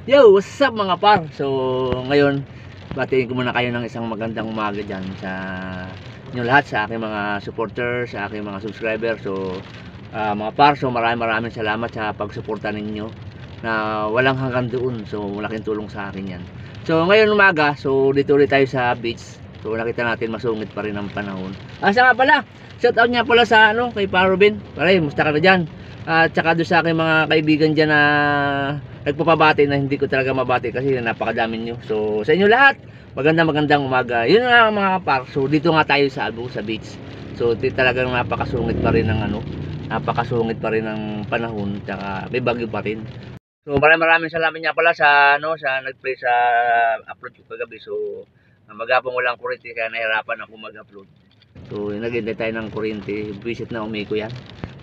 Yo, what's up mga par? So, ngayon, batiin ko muna kayo ng isang magandang umaga dyan sa inyo lahat, sa aking mga supporters, sa aking mga subscribers. So, mga par, so maraming salamat sa pagsuporta ninyo na walang hanggang doon. So, malaking tulong sa akin yan. So, ngayon umaga, so dito ulit tayo sa beach. So, nakita natin masungit pa rin ang panahon. Asa nga pala, shout out niya pala sa kay Pa Ruben. Pare, musta ka na dyan? At saka doon sa aking mga kaibigan dyan na nagpapabati na hindi ko talaga mabati kasi napakadami nyo. So sa inyo lahat, magandang umaga. Yun nga mga par. So dito nga tayo sa Albu, sa beach. So talagang napakasungit pa rin ng napakasungit pa rin ng panahon, tsaka may bagyo pa rin. So maraming salamat niya pala sa sa nag-play sa upload ko kagabi. So magapong walang kuryente kaya nahirapan ako mag-upload. So naghintay tayo ng kuryente, visit na umiko yan.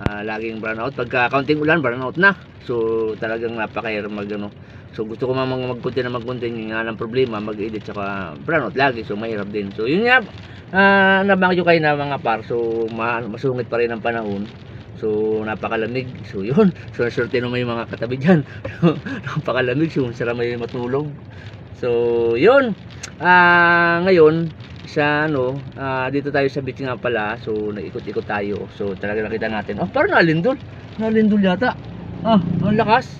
Laging brownout, pagka kaunting ulan brownout na. So talagang napakahirap so gusto ko mag-content na mag-content, yung nga ng problema mag-edit saka brownout lagi, so mahirap din. So yun nga, nabangyo kayo na mga par. So masungit pa rin ang panahon, so napakalamig. So yun, so swerte naman yung mga katabi dyan. Napakalamig, so sarap may matulog. So yun, ngayon sa dito tayo sa beach nga pala. So naikot-ikot tayo. So talaga nakita natin, parang nalindol yata. Ang lakas.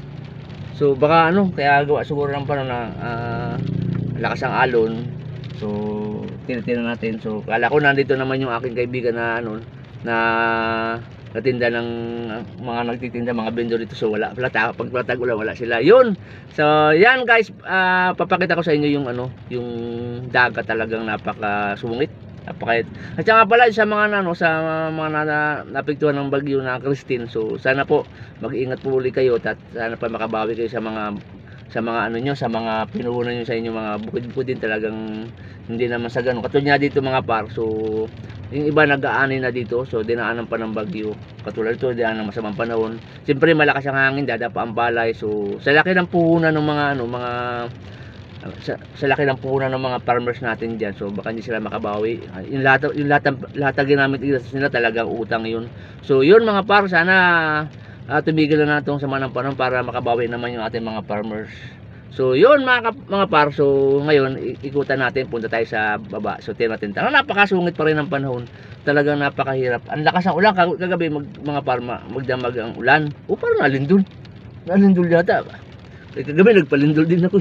So baka kaya gawa siguro ng parang na lakas ang alon. So tinitingnan natin. So kala ko nandito naman yung aking kaibigan na na natinda ng mga nagtitinda, mga vendor dito. So wala pala, pag tag-ulan wala sila. Yun. So yan guys, papakita ko sa inyo yung yung dagat, talagang napakasungit, napakait. At saka pala sa mga sa mga napektuhan ng bagyo na Christine. So sana po mag-iingat po ulit kayo at sana pa makabawi kayo sa mga sa mga pinuhunan nyo sa inyo mga bukid-bukid din. Talagang hindi naman sa ganun katulad dito mga par. So yung iba nag-aanay na dito, so dinaanan pa ng bagyo. Katulad ito, dinaanan ng masamang panahon. Siyempre malakas ang hangin, dadapa ang balay. So sa laki ng puhunan ng mga sa laki ng puhunan ng mga farmers natin diyan, so baka hindi sila makabawi. Yung lahat ng ginamit nila talagang utang yun. So yun mga par, sana tumigil na natong sama ng panahon para makabawi naman yung ating mga farmers. So yun mga par. So ngayon ikutan natin, punta tayo sa baba. So tingnan natin, napakasungit pa rin ang panahon, talagang napakahirap. Ang lakas ng ulan kagabi mga par, magdamag ang ulan. Parang nalindol yata. Kagabi nagpalindol din ako.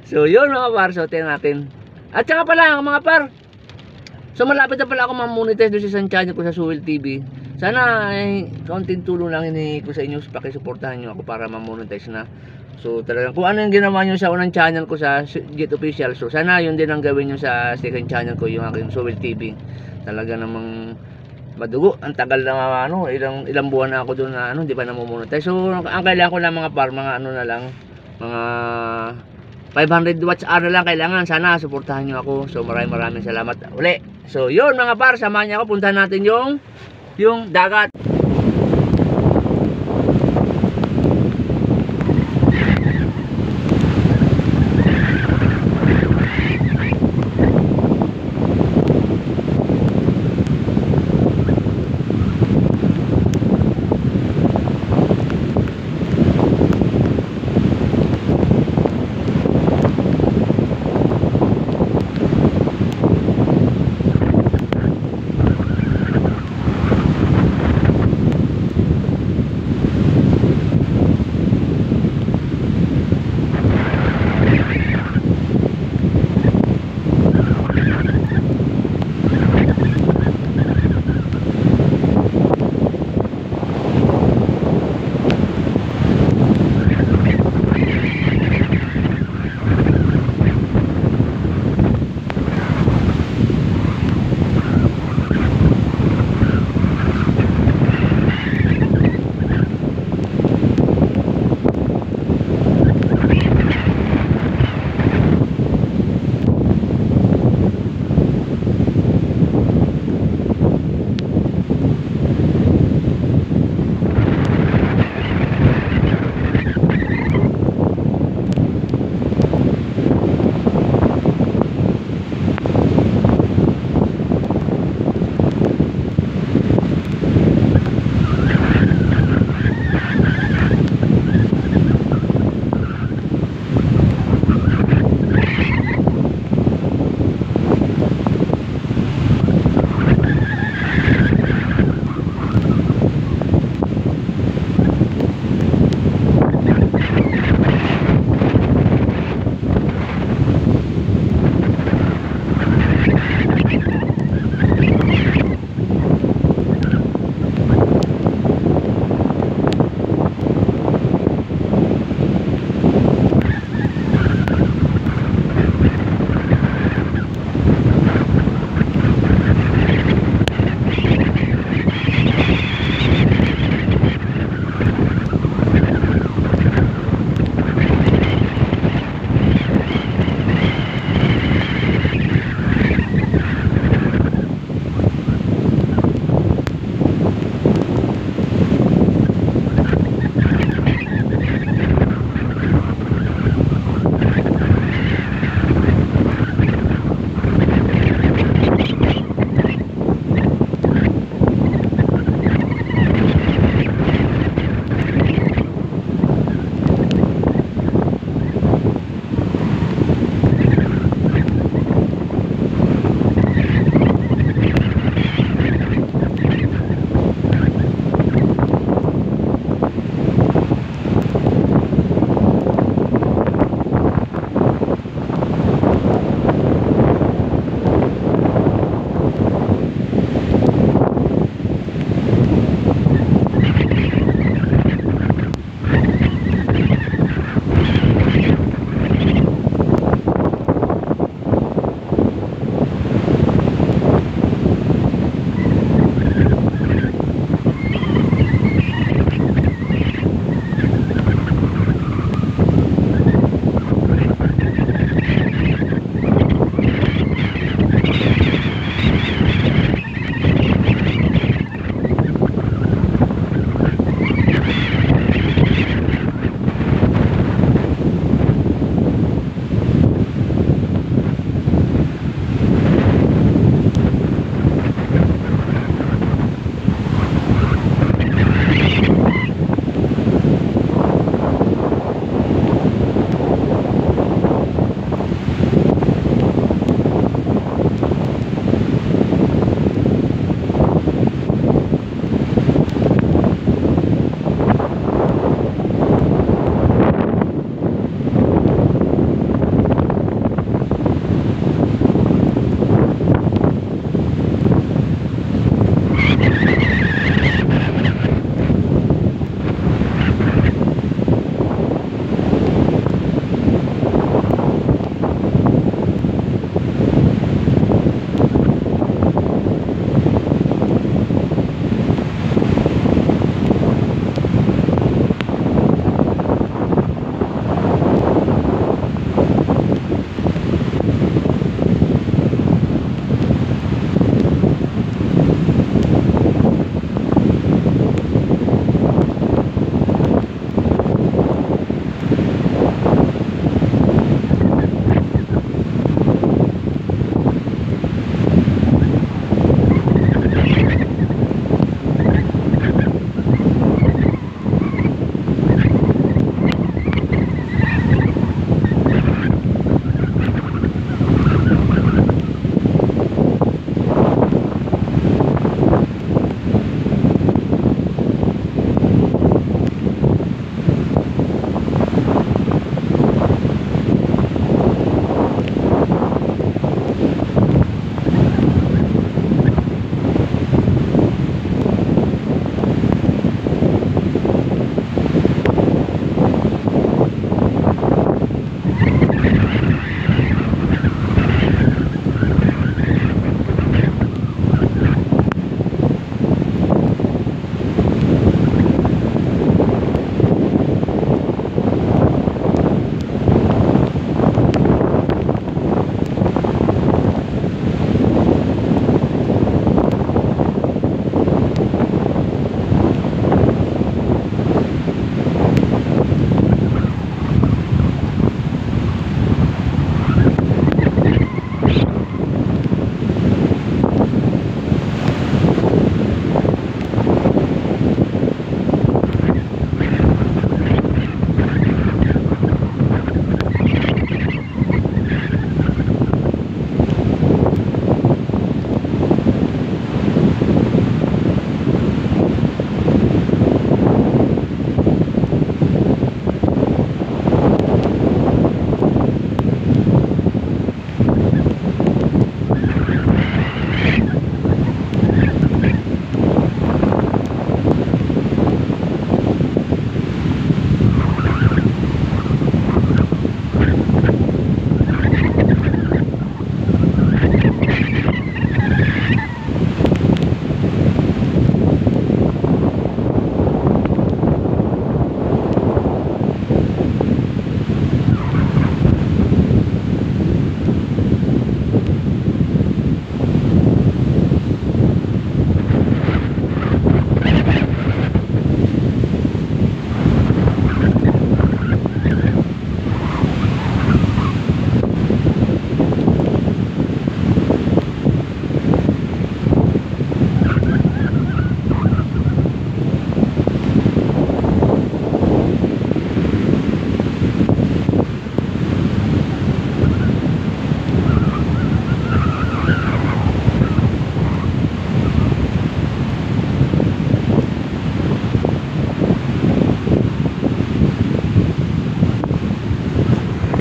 So yun mga par, so tingnan natin. At saka pala mga par, so malapit na pala ako ma-monetize doon sa isang channel ko sa Suwil TV. Sana kaunting tulong lang hinihingi ko sa inyo, pakisuportahan nyo ako para ma-monetize na. So talagang kung ano yung ginawa nyo sa unang channel ko sa Jet Official, so sana yun din ang gawin nyo sa second channel ko, yung aking Suwil TV. Talaga namang madugo, ang tagal na ilang buwan na ako doon na hindi pa na-monetize. So ang kailangan ko lang mga par, mga na lang, mga 500 watts hour na lang kailangan. Sana suportahan nyo ako. So maraming salamat uli. So yun mga par, samahan niyo ako, puntahan natin yung dagat.